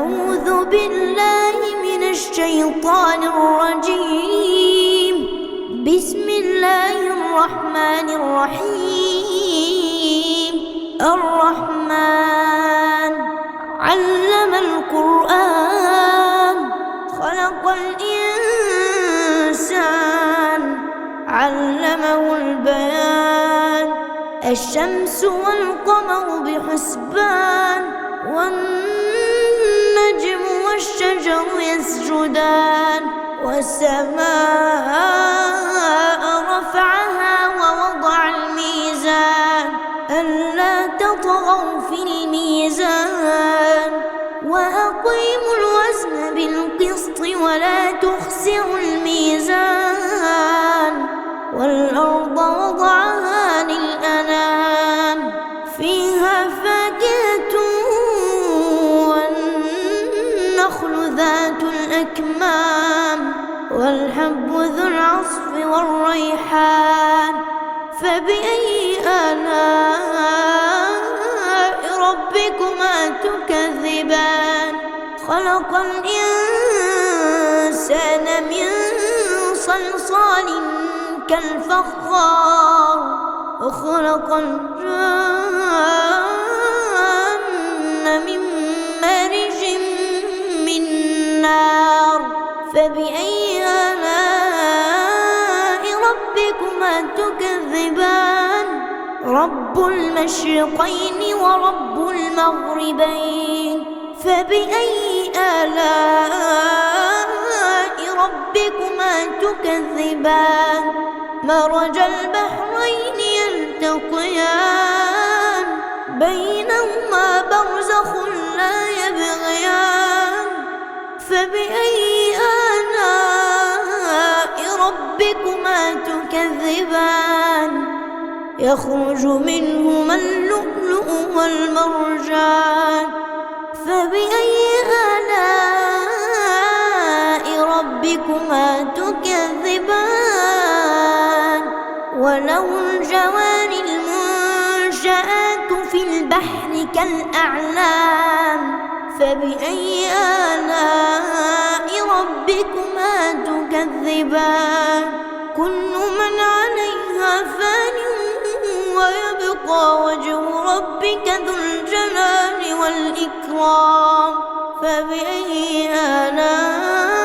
أعوذ بالله من الشيطان الرجيم. بسم الله الرحمن الرحيم. الرحمن علم القرآن خلق الإنسان علمه البيان. الشمس والقمر بحسبان والنجم والشجر يسجدان. والسماء رفعها ووضع الميزان ألا تطغوا في الميزان وأقيموا الوزن بالقسط ولا تخسروا الميزان. والأرض وضعها للأنام فيها فاكهة والنخل ذات الأكمام والحب ذو العصف والريحان. فبأي آلاء ربكما تكذبان؟ خلق الإنسان من صلصال كالفخار وخلق الجن من مارج من نار. فبأي آلاء ربكما تكذبان؟ رب المشرقين ورب المغربين. فبأي آلاء ربكما تكذبان؟ مرج البحرين يلتقيان بينهما برزخ لا يبغيان. فبأي آلاء ربكما تكذبان؟ يخرج منهما اللؤلؤ والمرجان. فبأي آلاء ربكما تكذبان؟ وله الجوار المنشآت في البحر كالأعلام. فبأي آلاء ربكما تكذبان؟ كل من عليها فان ويبقى وجه ربك ذو الجلال والإكرام. فبأي آلاء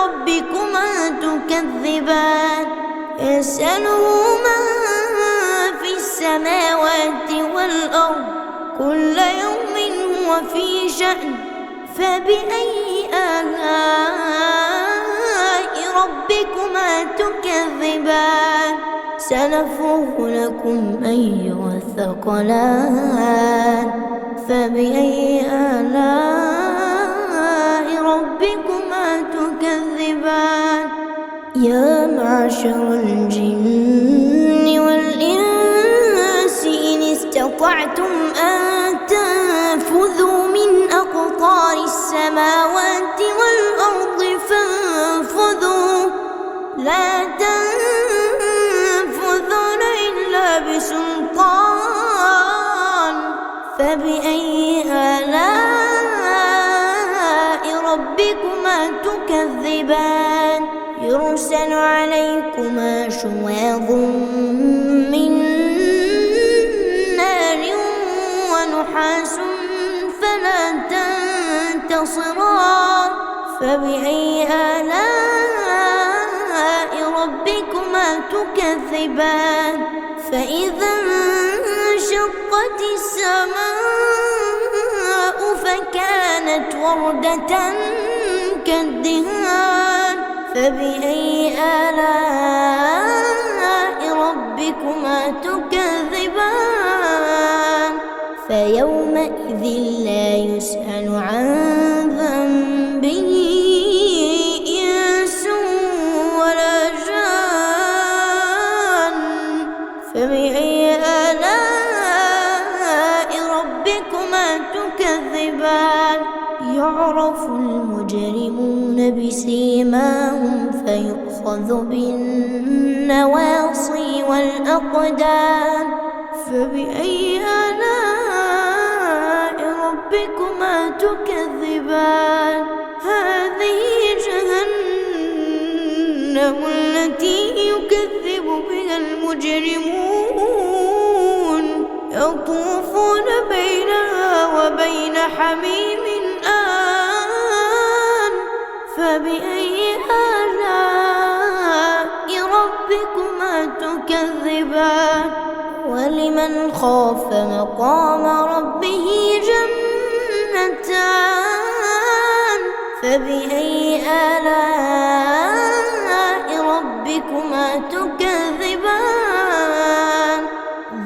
ربكما تكذبان؟ يسأله من في السماوات والأرض كل يوم هو في شأن. فبأي آلاء ربكما تكذبان؟ سنفرغ لكم أيها الثقلان. فبأي آلاء ربكما تكذبان؟ يا معشر الجن والإنس إن استطعتم أن تنفذوا من أقطار السماوات والأرض فانفذوا لا تنفذون إلا بسلطان. فبأي آلاء ربكما تكذبان؟ يرسل عليكما شواظ من نار ونحاس فلا تنتصران. فبأي آلاء ربكما تكذبان؟ فإذا انشقت السماء فكانت وردة كالدهان. فبأي آلاء ربكما تكذبان؟ فيومئذ لا يسأل عن ذنبه إنس ولا جان. فبأي آلاء ربكما تكذبان؟ يعرف المجرمون بسيماهم فيؤخذ بالنواصي والأقدام. فبأي آلاء ربكما تكذبان هذه جهنم التي يكذب بها المجرمون يطوفون بينها وبين حميم آن فبأي آلاء ربكما تكذبان ولمن خاف مقام ربه جنتان فبأي آلاء ربكما تكذبان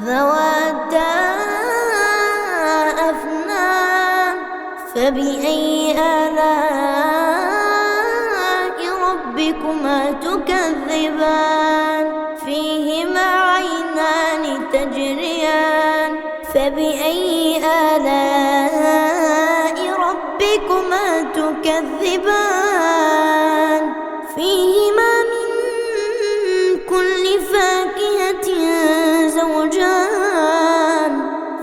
ذواتا أفنان فبأي آلاء ربكما تكذبان فيهما عينان تجريان فبأي آلاء ربكما تكذبان فيهما من كل فاكهة زوجان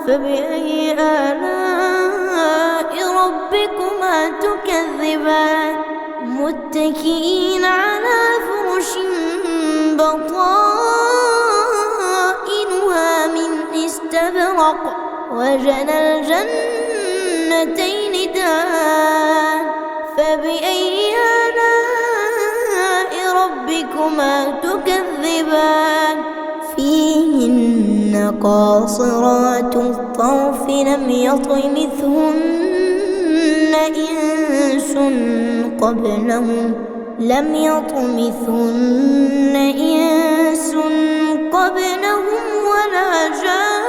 فبأي آلاء ربكما تكذبان متكئين على فرش بطائنها من استبرق وجنى الجنتين دان فبأي آلاء ربكما تكذبان فيهن قاصرات الطرف لم يطمثهن إنس قبلهم ولا جان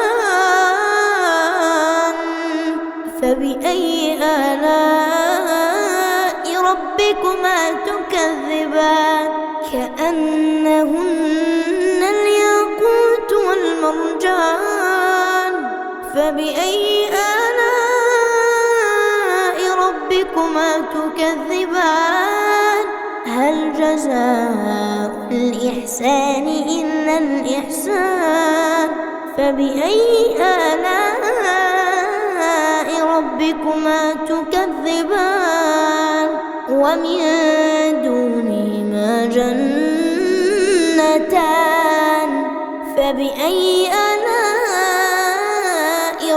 فبأي آلاء ربكما تكذبان كأنهن الياقوت والمرجان فبأي آلاء ربكما تكذبان هل جزاء الإحسان إلا الإحسان فبأي آلاء ربكما تكذبان ومن دونهما جنتان فبأي آلاء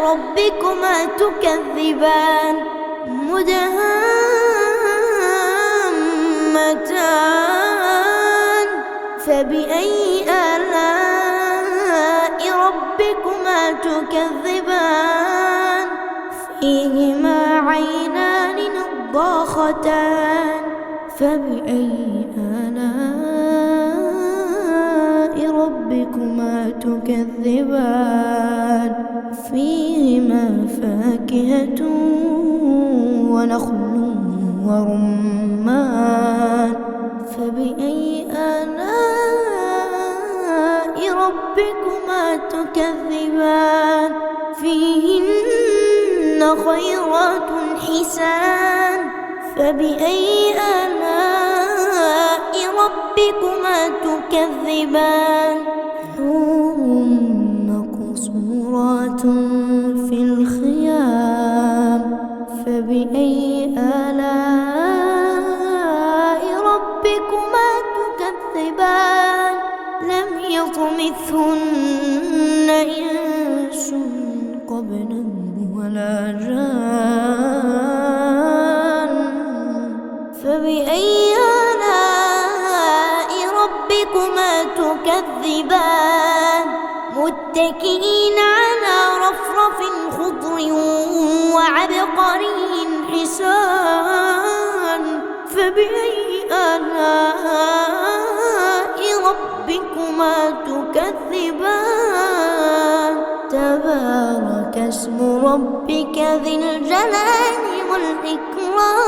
ربكما تكذبان مدهامتان فبأي آلاء ربكما تكذبان فيهما عينان نضاختان فبأي آلاء ربكما تكذبان فيهما فاكهة ونخل ورمان فبأي آلاء ربكما تكذبان فيهن خيرات حسان فبأي آلاء ربكما تكذبان حور مقصورات في الخيام فبأي آلاء ربكما تكذبان لم يطمثهن إنس قبلهم ولا جان فبأي آلاء ربكما تكذبان متكئين على رفرف خضر وعبقري حسان فبأي آلاء ربكما تكذبان تبارك اسم ربك ذي الجلال والإكرام